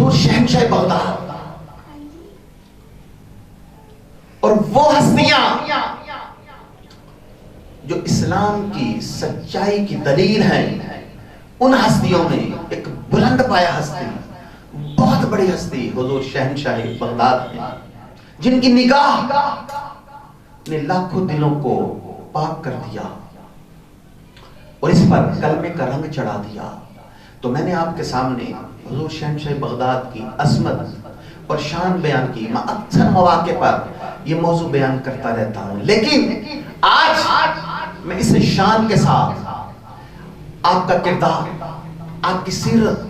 حضور شہنشاہ بغداد اور وہ ہستیاں جو اسلام کی سچائی کی دلیل ہیں، ان ہستیوں میں ایک بلند پایا ہستی، بہت بڑی ہستی حضور شہنشاہ بغداد ہیں، جن کی نگاہ نے لاکھوں دلوں کو پاک کر دیا اور اس پر کلمے کا رنگ چڑھا دیا۔ تو میں نے آپ کے سامنے حضور شہنشاہ بغداد کی عظمت اور شان بیان کی۔ میں اکثر مواقع پر یہ موضوع بیان کرتا رہتا ہوں، لیکن آج میں اس شان کے ساتھ آپ کا کردار، آپ کی سیرت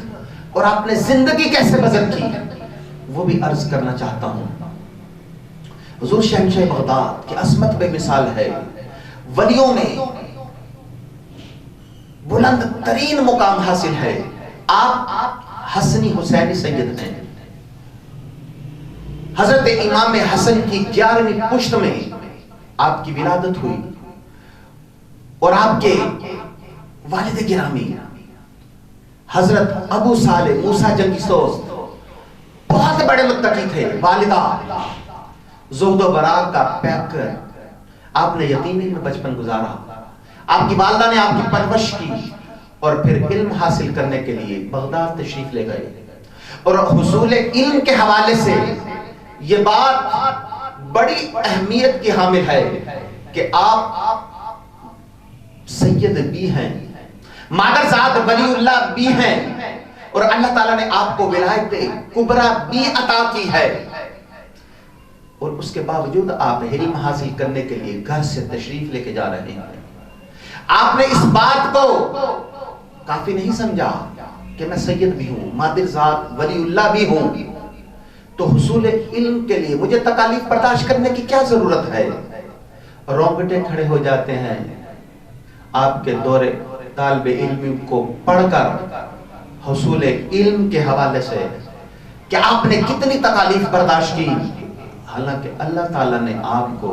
اور آپ نے زندگی کیسے بسر کی وہ بھی عرض کرنا چاہتا ہوں۔ حضور شہنشاہ بغداد کی عظمت بے مثال ہے، ولیوں میں بلند ترین مقام حاصل ہے۔ آپ حسنی حسینی سید ہیں۔ حضرت امام حسن کی 11ویں پشت میں آپ کی ولادت ہوئی اور آپ کے والد گرامی حضرت ابو صالح موسیٰ جنگی سوز بہت بڑے متقی تھے۔ والدہ زہد و ورع کا پیک کر آپ نے یتیمی میں بچپن گزارا۔ آپ کی والدہ نے آپ کی پرورش کی اور پھر علم حاصل کرنے کے لیے بغداد تشریف لے گئے، اور حصول علم کے حوالے سے یہ بات بڑی اہمیت کی حامل ہے کہ آپ سید بھی ہیں، مادرزاد ولی اللہ بھی ہیں، اور اللہ تعالیٰ نے آپ کو ولایت کبریٰ بھی عطا کی ہے، اور اس کے باوجود آپ علم حاصل کرنے کے لیے گھر سے تشریف لے کے جا رہے ہیں۔ آپ نے اس بات کو کافی نہیں سمجھا کہ میں سید بھی ہوں، مادرزاد ولی اللہ بھی ہوں، تو حصول علم کے لیے مجھے تکالیف برداشت کرنے کی کیا ضرورت ہے؟ رونگٹے کھڑے ہو جاتے ہیں آپ کے دور طالب علم کو پڑھ کر حصول علم کے حوالے سے کہ آپ نے کتنی تکالیف برداشت کی، حالانکہ اللہ تعالیٰ نے آپ کو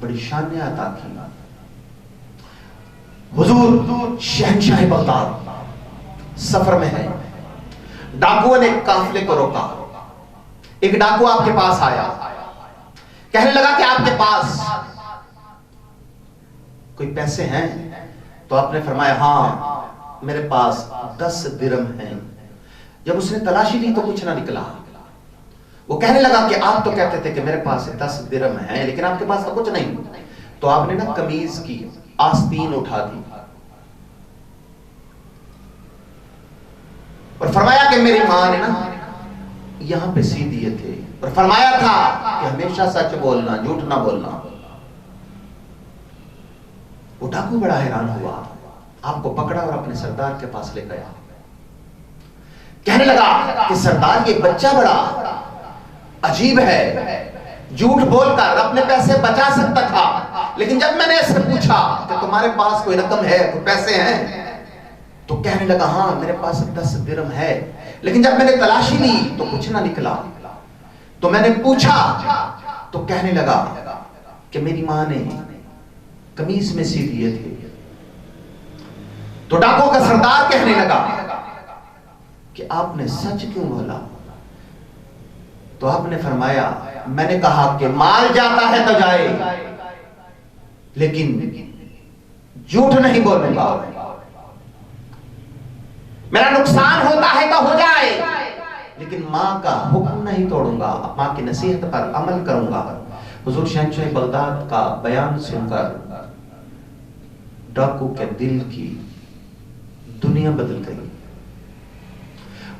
بڑی شانیں عطا کی۔ حضور شہنشاہ بغداد سفر میں ہے، ڈاکوؤں نے قافلے کو روکا۔ ایک ڈاکو آپ کے پاس آیا، کہنے لگا کہ آپ کے پاس کوئی پیسے ہیں؟ تو آپ نے فرمایا ہاں میرے پاس 10 درم ہیں۔ جب اس نے تلاشی لی تو کچھ نہ نکلا۔ وہ کہنے لگا کہ آپ تو کہتے تھے کہ میرے پاس 10 درم ہیں لیکن آپ کے پاس تو کچھ نہیں۔ تو آپ نے نا قمیض کی آستین اٹھا دی اور فرمایا کہ میری ماں نے نا یہاں پہ سی دیے تھے، اور فرمایا تھا کہ ہمیشہ سچ بولنا، جھوٹ نہ بولنا۔ وہ ڈاکو بڑا حیران ہوا، آپ کو پکڑا اور اپنے سردار کے پاس لے گیا۔ کہنے لگا کہ سردار یہ بچہ بڑا عجیب ہے، جھوٹ بول کر اپنے پیسے بچا سکتا تھا، لیکن جب میں نے اس سے پوچھا کہ تمہارے پاس کوئی رقم ہے، کوئی پیسے ہیں، تو کہنے لگا ہاں میرے پاس 10 درم ہے، لیکن جب میں نے تلاشی لی تو کچھ نہ نکلا۔ تو میں نے پوچھا تو کہنے لگا کہ میری ماں نے قمیض میں سی دیے تھے۔ تو ڈاکو کا سردار کہنے لگا کہ آپ نے سچ کیوں بولا؟ تو آپ نے فرمایا میں نے کہا کہ مال جاتا ہے تو جائے لیکن جھوٹ نہیں بولوں گا، میرا نقصان ہوتا ہے تو ہو جائے لیکن ماں کا حکم نہیں توڑوں گا، ماں کی نصیحت پر عمل کروں گا۔ حضور شہنشاہ بغداد کا بیان سن کر ڈاکو کے دل کی دنیا بدل گئی۔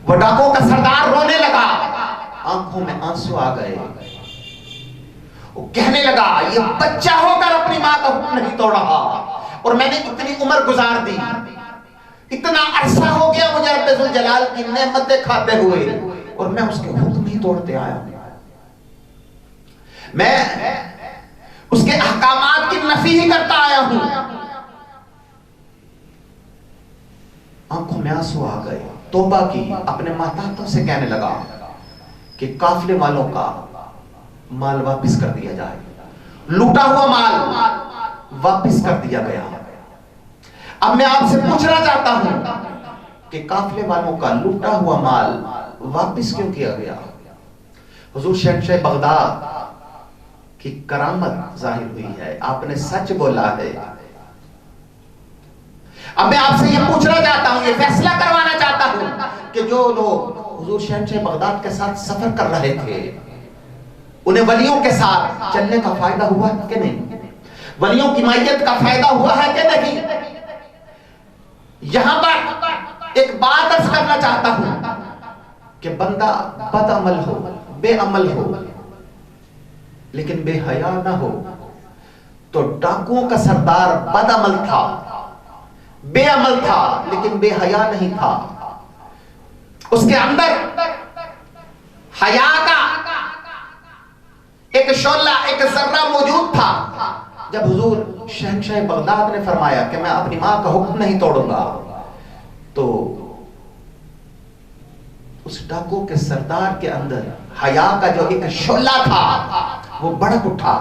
وہ ڈاکو کا سردار رونے لگا، آنکھوں میں آنسو آ گئے۔ وہ کہنے لگا یہ بچہ ہو کر اپنی ماں کا حکم نہیں توڑ رہا، اور میں نے اتنی عمر گزار دی، اتنا عرصہ ہو گیا مجھے رب ذوالجلال کی نعمتیں کھاتے ہوئے، اور میں اس کے حکم ہی توڑتے آیا ہوں، میں اس کے احکامات کی نفی ہی کرتا آیا ہوں۔ آنکھوں میں آنسو آ گئے، توبہ کی، اپنے ماتحتوں سے کہنے لگا کہ قافلے والوں کا مال واپس کر دیا جائے، لوٹا ہوا مال واپس کر دیا گیا۔ اب میں آپ سے پوچھنا چاہتا ہوں کہ قافلے والوں کا لوٹا ہوا مال واپس کیوں کیا گیا؟ حضور شہنشاہ بغداد کی کرامت ظاہر ہوئی ہے، آپ نے سچ بولا ہے۔ اب میں آپ سے یہ پوچھنا چاہتا ہوں، یہ فیصلہ کروانا چاہتا ہوں کہ جو لوگ حضور شہنشاہ بغداد کے ساتھ سفر کر رہے تھے، انہیں ولیوں کے ساتھ چلنے کا فائدہ ہوا کہ نہیں؟ ولیوں کی مائیت کا فائدہ ہوا ہے کہ نہیں؟ یہاں پر ایک بات عرض کرنا چاہتا ہوں کہ بندہ بد عمل ہو، بے عمل ہو، لیکن بے حیا نہ ہو، تو ڈاکوؤں کا سردار بد عمل تھا، بے عمل تھا، لیکن بے حیا نہیں تھا۔ اس کے اندر حیا کا ایک شعلہ، ایک ذرہ موجود تھا۔ جب حضور شہنشاہ بغداد نے فرمایا کہ میں اپنی ماں کا حکم نہیں توڑوں گا، تو اس ڈاکو کے سردار کے اندر حیا کا جو ایک شعلہ تھا وہ بڑک اٹھا۔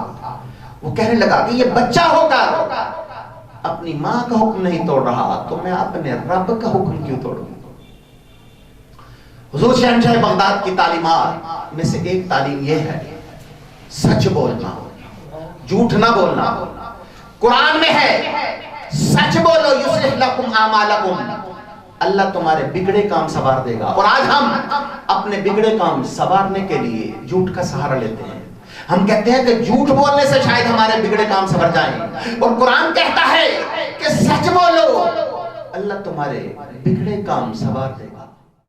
وہ کہنے لگا کہ یہ بچہ ہو کر اپنی ماں کا حکم نہیں توڑ رہا، تو میں اپنے رب کا حکم کیوں توڑوں؟ حضور شہنشاہ بغداد کی تعلیمات میں سے ایک تعلیم یہ ہے، سچ بولنا، جھوٹ نہ بولنا۔ قرآن میں ہے سچ بولو یصلح لکم اعمالکم، اللہ تمہارے بگڑے کام سنوار دے گا۔ اور آج ہم اپنے بگڑے کام سنوارنے کے لیے جھوٹ کا سہارا لیتے ہیں۔ ہم کہتے ہیں کہ جھوٹ بولنے سے شاید ہمارے بگڑے کام سنور جائیں، اور قرآن کہتا ہے کہ سچ بولو، اللہ تمہارے بگڑے کام سنوار دے گا۔